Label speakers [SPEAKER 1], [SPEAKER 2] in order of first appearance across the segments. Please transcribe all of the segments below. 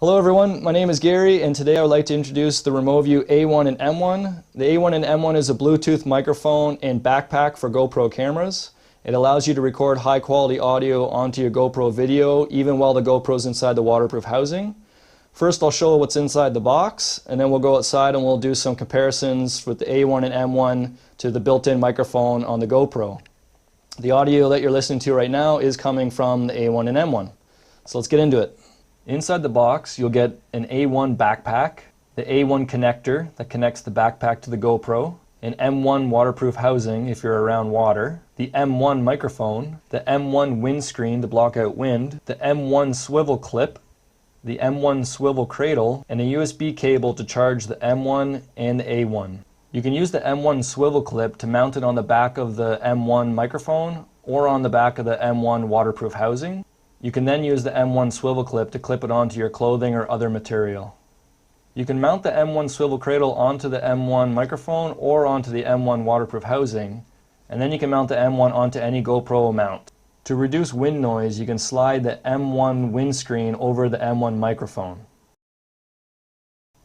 [SPEAKER 1] Hello everyone, my name is Gary and today I would like to introduce the REMOVU A1 and M1. The A1 and M1 is a Bluetooth microphone and backpack for GoPro cameras. It allows you to record high quality audio onto your GoPro video even while the GoPro is inside the waterproof housing. First I'll show what's inside the box and then we'll go outside and we'll do some comparisons with the A1 and M1 to the built-in microphone on the GoPro. The audio that you're listening to right now is coming from the A1 and M1. So let's get into it. Inside the box, you'll get an A1 backpack, the A1 connector that connects the backpack to the GoPro, an M1 waterproof housing if you're around water, the M1 microphone, the M1 windscreen to block out wind, the M1 swivel clip, the M1 swivel cradle, and a USB cable to charge the M1 and the A1. You can use the M1 swivel clip to mount it on the back of the M1 microphone or on the back of the M1 waterproof housing. You can then use the M1 swivel clip to clip it onto your clothing or other material. You can mount the M1 swivel cradle onto the M1 microphone or onto the M1 waterproof housing, and then you can mount the M1 onto any GoPro mount. To reduce wind noise, you can slide the M1 windscreen over the M1 microphone.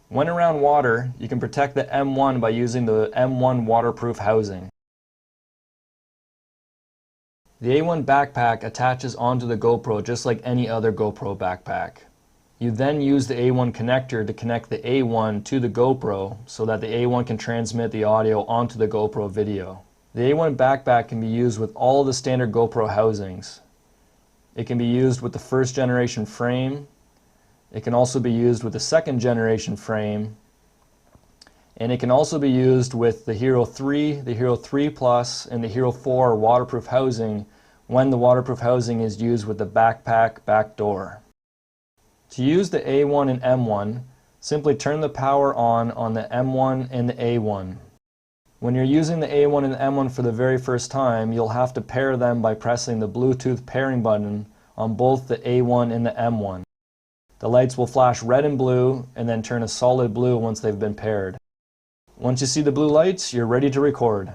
[SPEAKER 1] When around water, you can protect the M1 by using the M1 waterproof housing. The A1 backpack attaches onto the GoPro just like any other GoPro backpack. You then use the A1 connector to connect the A1 to the GoPro so that the A1 can transmit the audio onto the GoPro video. The A1 backpack can be used with all the standard GoPro housings. It can be used with the first generation frame. It can also be used with the second generation frame. And it can also be used with the Hero 3, the Hero 3 Plus, and the Hero 4 waterproof housing when the waterproof housing is used with the backpack back door. To use the A1 and M1, simply turn the power on the M1 and the A1. When you're using the A1 and the M1 for the very first time, you'll have to pair them by pressing the Bluetooth pairing button on both the A1 and the M1. The lights will flash red and blue and then turn a solid blue once they've been paired. Once you see the blue lights, you're ready to record.